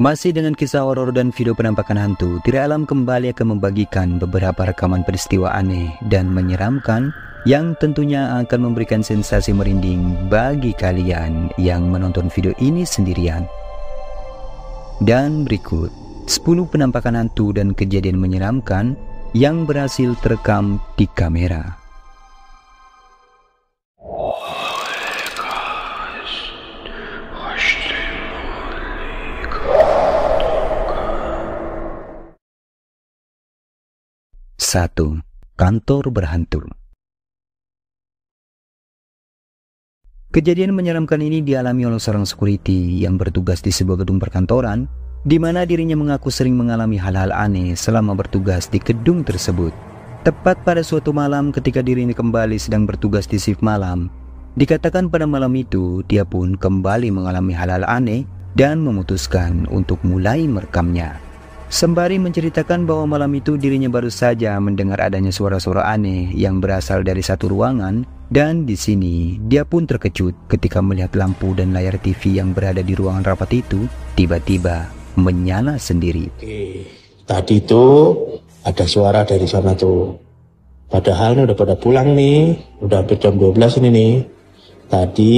Masih dengan kisah horor dan video penampakan hantu, Tirai Alam kembali akan membagikan beberapa rekaman peristiwa aneh dan menyeramkan yang tentunya akan memberikan sensasi merinding bagi kalian yang menonton video ini sendirian. Dan berikut 10 penampakan hantu dan kejadian menyeramkan yang berhasil terekam di kamera. Satu, kantor berhantu. Kejadian menyeramkan ini dialami oleh seorang security yang bertugas di sebuah gedung perkantoran, di mana dirinya mengaku sering mengalami hal-hal aneh selama bertugas di gedung tersebut. Tepat pada suatu malam ketika dirinya kembali sedang bertugas di shift malam, dikatakan pada malam itu dia pun kembali mengalami hal-hal aneh dan memutuskan untuk mulai merekamnya. Sembari menceritakan bahwa malam itu dirinya baru saja mendengar adanya suara-suara aneh yang berasal dari satu ruangan, dan di sini dia pun terkejut ketika melihat lampu dan layar TV yang berada di ruangan rapat itu tiba-tiba menyala sendiri. Oke, tadi tuh ada suara dari sana tuh. Padahal ini udah pada pulang nih, udah hampir jam 12 ini nih. Tadi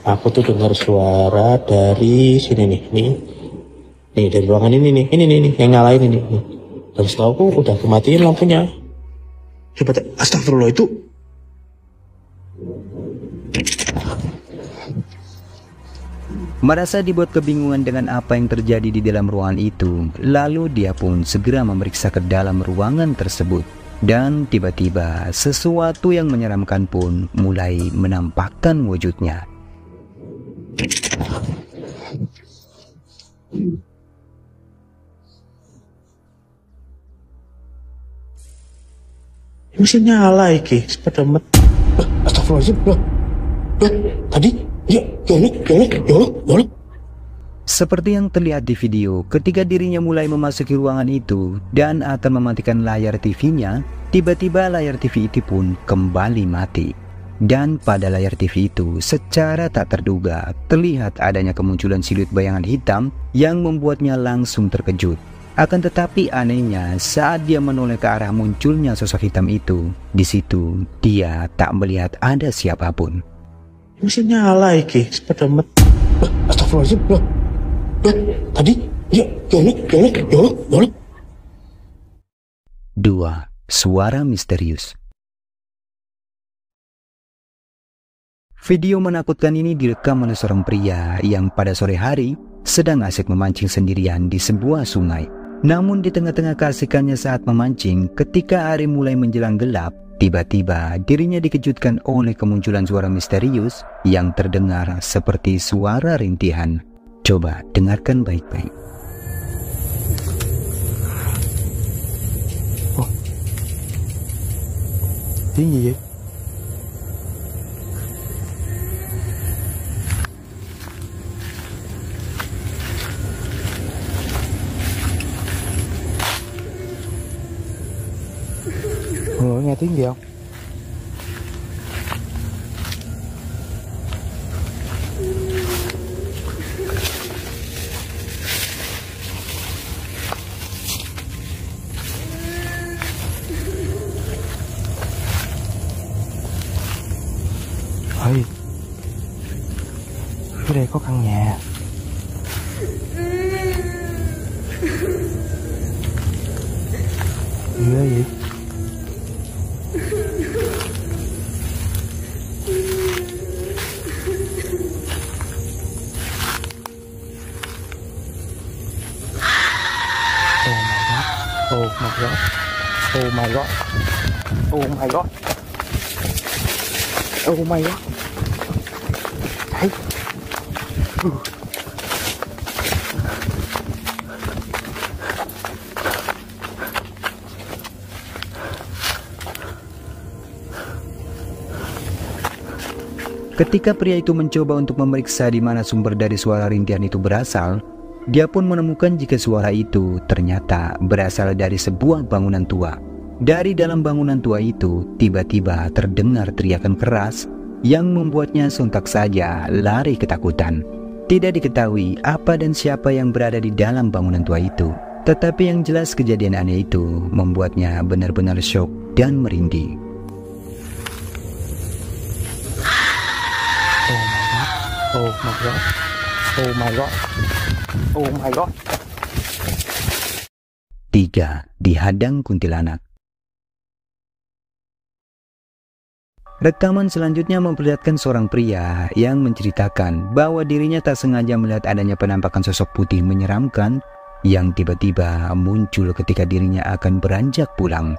aku tuh dengar suara dari sini nih. Nih dari ruangan ini nih yang nyalain ini. Dan setahu aku udah kematiin lampunya. Coba astagfirullah itu. Merasa dibuat kebingungan dengan apa yang terjadi di dalam ruangan itu, lalu dia pun segera memeriksa ke dalam ruangan tersebut. Dan tiba-tiba sesuatu yang menyeramkan pun mulai menampakkan wujudnya. Mesin nyala iki, sepeda met. Astagfirullahaladzim, tadi, ya Allah. Seperti yang terlihat di video, ketika dirinya mulai memasuki ruangan itu dan akan mematikan layar TV-nya, tiba-tiba layar TV itu pun kembali mati. Dan pada layar TV itu, secara tak terduga, terlihat adanya kemunculan siluet bayangan hitam yang membuatnya langsung terkejut. Akan tetapi anehnya, saat dia menoleh ke arah munculnya sosok hitam itu, di situ dia tak melihat ada siapapun. Mesin nyala iki, sepeda met. Astagfirullahaladzim, tadi, ya Allah. 2. Suara misterius. Video menakutkan ini direkam oleh seorang pria yang pada sore hari sedang asik memancing sendirian di sebuah sungai. Namun di tengah-tengah keasikannya saat memancing, ketika hari mulai menjelang gelap, tiba-tiba dirinya dikejutkan oleh kemunculan suara misterius yang terdengar seperti suara rintihan. Coba dengarkan baik-baik. Oh, tinggi ya. Mọi người nghe tiếng gì không? Ơi, phía đây có căn nhà. Ghê vậy? Oh my god. Oh my god. Oh my god. Oh my god. Đấy. Ketika pria itu mencoba untuk memeriksa di mana sumber dari suara rintihan itu berasal, dia pun menemukan jika suara itu ternyata berasal dari sebuah bangunan tua. Dari dalam bangunan tua itu, tiba-tiba terdengar teriakan keras yang membuatnya sontak saja lari ketakutan. Tidak diketahui apa dan siapa yang berada di dalam bangunan tua itu. Tetapi yang jelas kejadian aneh itu membuatnya benar-benar syok dan merinding. Oh my god. Oh my god. Oh my god. 3. Dihadang kuntilanak. Rekaman selanjutnya memperlihatkan seorang pria yang menceritakan bahwa dirinya tak sengaja melihat adanya penampakan sosok putih menyeramkan yang tiba-tiba muncul ketika dirinya akan beranjak pulang.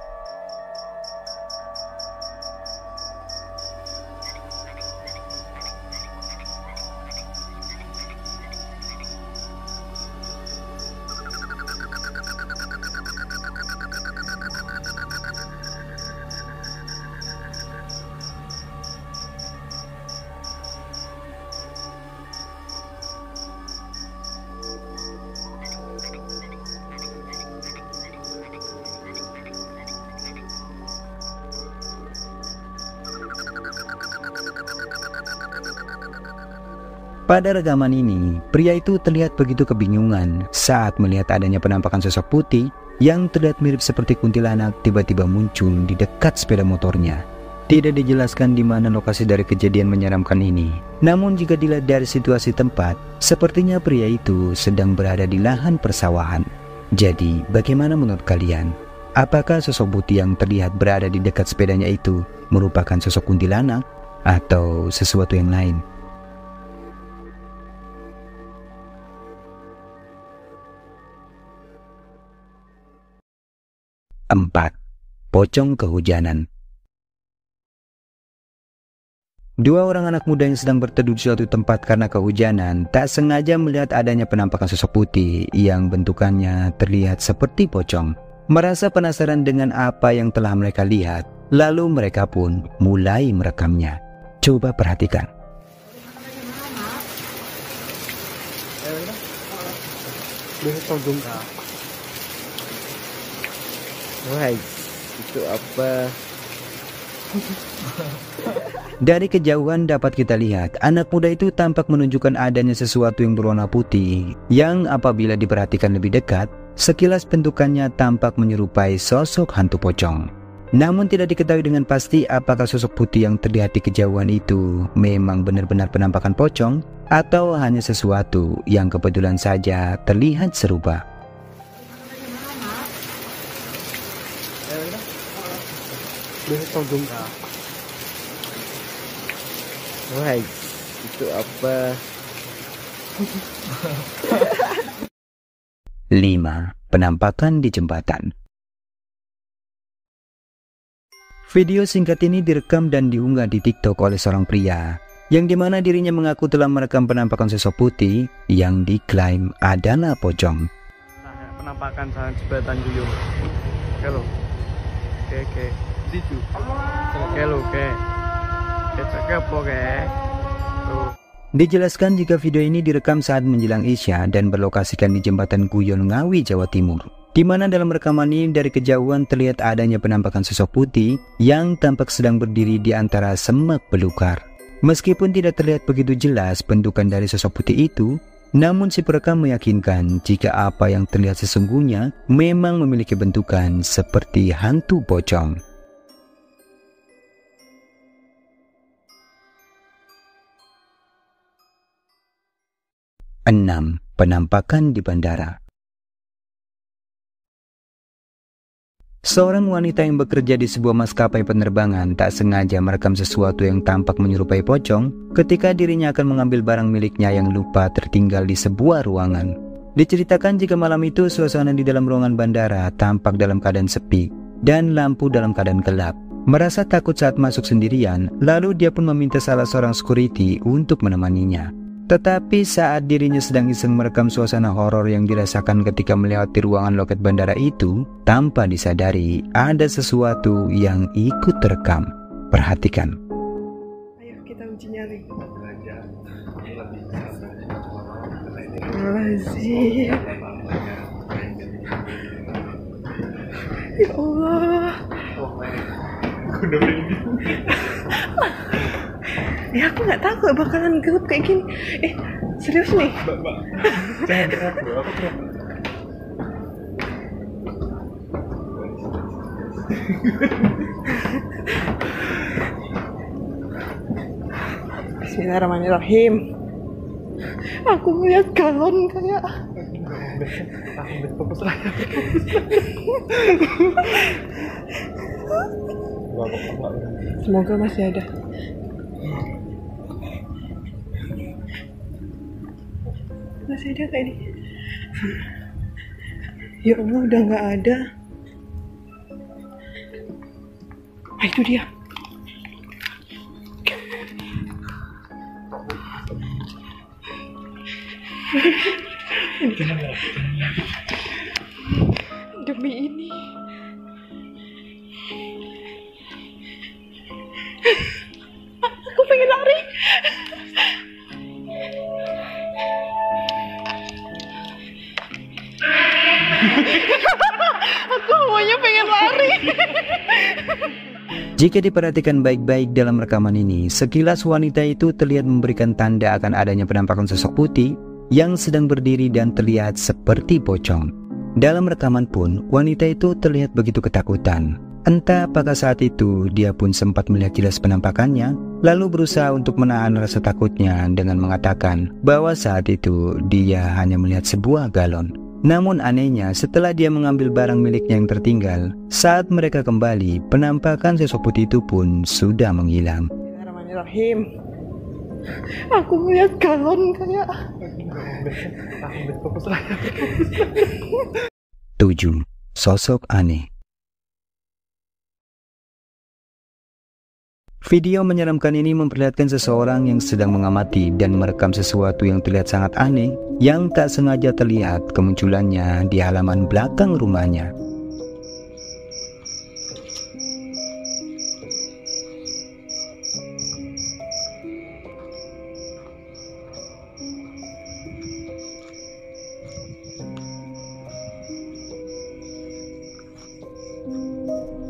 Pada rekaman ini, pria itu terlihat begitu kebingungan saat melihat adanya penampakan sosok putih yang terlihat mirip seperti kuntilanak tiba-tiba muncul di dekat sepeda motornya. Tidak dijelaskan di mana lokasi dari kejadian menyeramkan ini. Namun jika dilihat dari situasi tempat, sepertinya pria itu sedang berada di lahan persawahan. Jadi, bagaimana menurut kalian? Apakah sosok putih yang terlihat berada di dekat sepedanya itu merupakan sosok kuntilanak atau sesuatu yang lain? 4. Pocong kehujanan. Dua orang anak muda yang sedang berteduh di suatu tempat karena kehujanan tak sengaja melihat adanya penampakan sosok putih yang bentukannya terlihat seperti pocong. Merasa penasaran dengan apa yang telah mereka lihat, lalu mereka pun mulai merekamnya. Coba perhatikan. Wah, itu apa? Dari kejauhan dapat kita lihat anak muda itu tampak menunjukkan adanya sesuatu yang berwarna putih yang apabila diperhatikan lebih dekat, sekilas bentukannya tampak menyerupai sosok hantu pocong. Namun tidak diketahui dengan pasti apakah sosok putih yang terlihat di kejauhan itu memang benar-benar penampakan pocong atau hanya sesuatu yang kebetulan saja terlihat serupa. Wah, itu apa? 5. Penampakan di jembatan. Video singkat ini direkam dan diunggah di TikTok oleh seorang pria yang dimana dirinya mengaku telah merekam penampakan sosok putih yang diklaim adalah pocong. Penampakan saat jembatan dulu. Kalau kayak situ. Kalau kayak apa kayak. Dijelaskan jika video ini direkam saat menjelang Isya dan berlokasikan di jembatan Guyon Ngawi, Jawa Timur, di mana dalam rekaman ini dari kejauhan terlihat adanya penampakan sosok putih yang tampak sedang berdiri di antara semak belukar. Meskipun tidak terlihat begitu jelas bentukan dari sosok putih itu, namun si perekam meyakinkan jika apa yang terlihat sesungguhnya memang memiliki bentukan seperti hantu pocong. 6. Penampakan di bandara. Seorang wanita yang bekerja di sebuah maskapai penerbangan tak sengaja merekam sesuatu yang tampak menyerupai pocong ketika dirinya akan mengambil barang miliknya yang lupa tertinggal di sebuah ruangan. Diceritakan jika malam itu suasana di dalam ruangan bandara tampak dalam keadaan sepi dan lampu dalam keadaan gelap. Merasa takut saat masuk sendirian, lalu dia pun meminta salah seorang security untuk menemaninya. Tetapi saat dirinya sedang iseng merekam suasana horor yang dirasakan ketika melewati ruangan loket bandara itu, tanpa disadari ada sesuatu yang ikut terekam. Perhatikan. Ayo kita uji nyali. Ya Allah. Ya aku nggak tahu bakalan gelap kayak gini. Serius nih? Jangan teriak bro, aku teriak. Bismillahirrahmanirrahim. Aku ngeliat galon kayak Fokus lah. semoga masih ada. Masih ada kayak ini. Ya Allah, udah nggak ada. Ah, itu dia. Demi ini. Aku pengen lari. Aku semuanya pengen lari. Jika diperhatikan baik-baik dalam rekaman ini, sekilas wanita itu terlihat memberikan tanda akan adanya penampakan sosok putih yang sedang berdiri dan terlihat seperti pocong. Dalam rekaman pun, wanita itu terlihat begitu ketakutan. Entah apakah saat itu dia pun sempat melihat jelas penampakannya, lalu berusaha untuk menahan rasa takutnya dengan mengatakan bahwa saat itu dia hanya melihat sebuah galon. Namun anehnya, setelah dia mengambil barang miliknya yang tertinggal, saat mereka kembali, penampakan sosok putih itu pun sudah menghilang. Bismillahirrahmanirrahim. Aku ngeliat galon kayak 7. Sosok aneh. Video menyeramkan ini memperlihatkan seseorang yang sedang mengamati dan merekam sesuatu yang terlihat sangat aneh yang tak sengaja terlihat kemunculannya di halaman belakang rumahnya.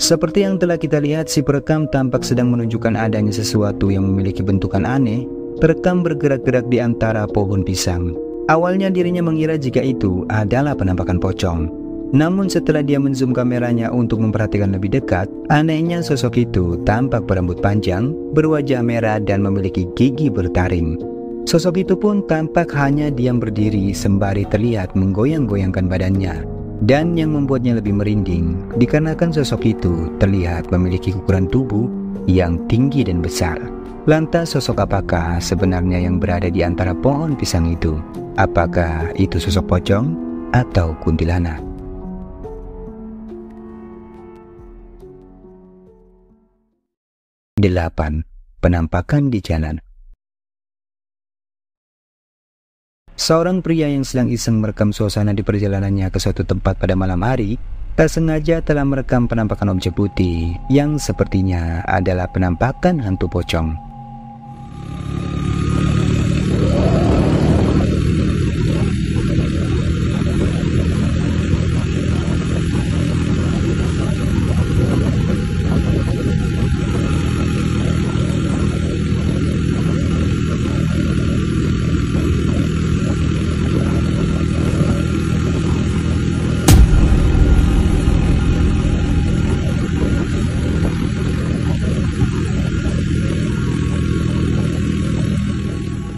Seperti yang telah kita lihat, si perekam tampak sedang menunjukkan adanya sesuatu yang memiliki bentukan aneh, terekam bergerak-gerak di antara pohon pisang. Awalnya dirinya mengira jika itu adalah penampakan pocong. Namun setelah dia menzoom kameranya untuk memperhatikan lebih dekat, anehnya sosok itu tampak berambut panjang, berwajah merah dan memiliki gigi bertaring. Sosok itu pun tampak hanya diam berdiri sembari terlihat menggoyang-goyangkan badannya. Dan yang membuatnya lebih merinding, dikarenakan sosok itu terlihat memiliki ukuran tubuh yang tinggi dan besar. Lantas sosok apakah sebenarnya yang berada di antara pohon pisang itu? Apakah itu sosok pocong atau kuntilanak? 8. Penampakan di jalan. Seorang pria yang sedang iseng merekam suasana di perjalanannya ke suatu tempat pada malam hari, tak sengaja telah merekam penampakan objek putih yang sepertinya adalah penampakan hantu pocong.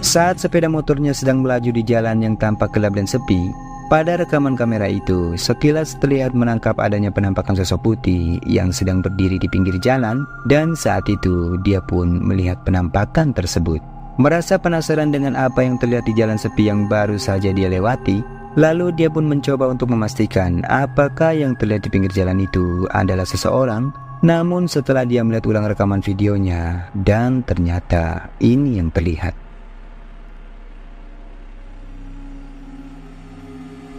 Saat sepeda motornya sedang melaju di jalan yang tampak gelap dan sepi, pada rekaman kamera itu sekilas terlihat menangkap adanya penampakan sosok putih yang sedang berdiri di pinggir jalan, dan saat itu dia pun melihat penampakan tersebut. Merasa penasaran dengan apa yang terlihat di jalan sepi yang baru saja dia lewati, lalu dia pun mencoba untuk memastikan apakah yang terlihat di pinggir jalan itu adalah seseorang. Namun setelah dia melihat ulang rekaman videonya, dan ternyata ini yang terlihat.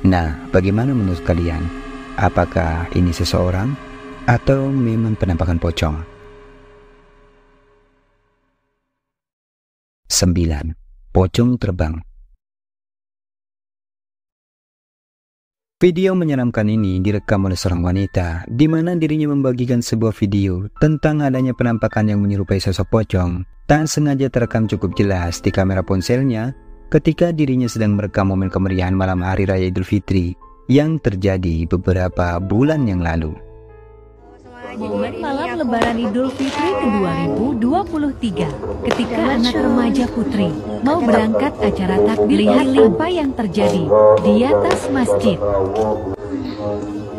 Nah, bagaimana menurut kalian? Apakah ini seseorang atau memang penampakan pocong? 9. Pocong terbang. Video menyeramkan ini direkam oleh seorang wanita, di mana dirinya membagikan sebuah video tentang adanya penampakan yang menyerupai sosok pocong. Tak sengaja terekam cukup jelas di kamera ponselnya, ketika dirinya sedang merekam momen kemeriahan malam Hari Raya Idul Fitri yang terjadi beberapa bulan yang lalu. Momen malam Lebaran Idul Fitri ke-2023 ketika anak remaja Putri mau berangkat acara takbir. Lihat apa yang terjadi di atas masjid.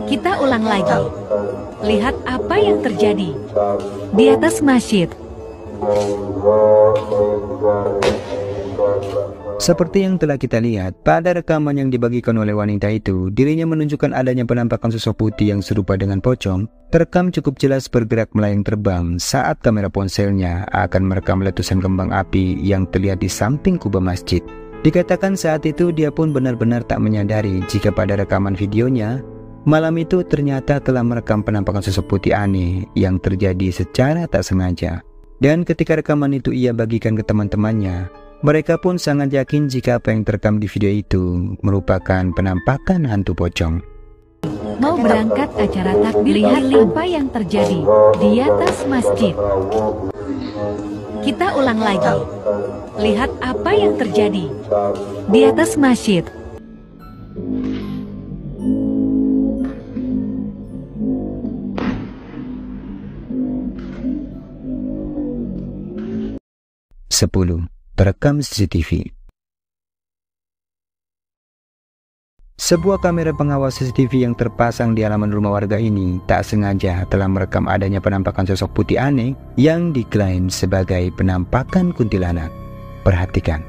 Kita ulang lagi. Lihat apa yang terjadi di atas masjid. Seperti yang telah kita lihat pada rekaman yang dibagikan oleh wanita itu, dirinya menunjukkan adanya penampakan sosok putih yang serupa dengan pocong, terekam cukup jelas bergerak melayang terbang saat kamera ponselnya akan merekam letusan kembang api yang terlihat di samping kubah masjid. Dikatakan saat itu dia pun benar-benar tak menyadari jika pada rekaman videonya, malam itu ternyata telah merekam penampakan sosok putih aneh yang terjadi secara tak sengaja. Dan ketika rekaman itu ia bagikan ke teman-temannya, mereka pun sangat yakin jika apa yang terekam di video itu merupakan penampakan hantu pocong. Mau berangkat acara takbir. Lihat apa yang terjadi di atas masjid. Kita ulang lagi. Lihat apa yang terjadi di atas masjid. Terekam CCTV. Sebuah kamera pengawas CCTV yang terpasang di halaman rumah warga ini tak sengaja telah merekam adanya penampakan sosok putih aneh yang diklaim sebagai penampakan kuntilanak. Perhatikan.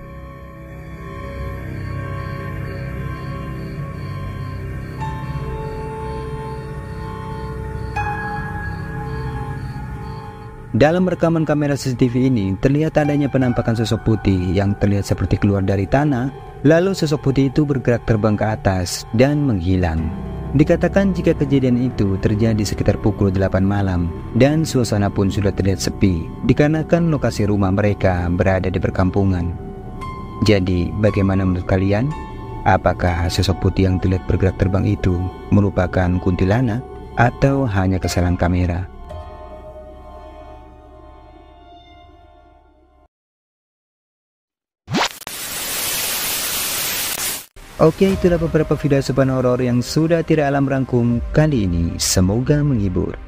Dalam rekaman kamera CCTV ini, terlihat adanya penampakan sosok putih yang terlihat seperti keluar dari tanah, lalu sosok putih itu bergerak terbang ke atas dan menghilang. Dikatakan jika kejadian itu terjadi sekitar pukul 8 malam, dan suasana pun sudah terlihat sepi, dikarenakan lokasi rumah mereka berada di perkampungan. Jadi, bagaimana menurut kalian? Apakah sosok putih yang terlihat bergerak terbang itu merupakan kuntilanak atau hanya kesalahan kamera? Oke, itulah beberapa video asupan horor yang sudah Tirai Alam rangkum kali ini. Semoga menghibur.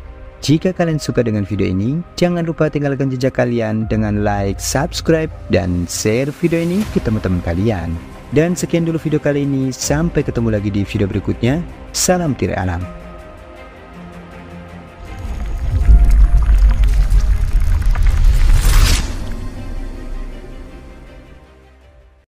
Jika kalian suka dengan video ini, jangan lupa tinggalkan jejak kalian dengan like, subscribe, dan share video ini ke teman-teman kalian. Dan sekian dulu video kali ini, sampai ketemu lagi di video berikutnya. Salam Tirai Alam.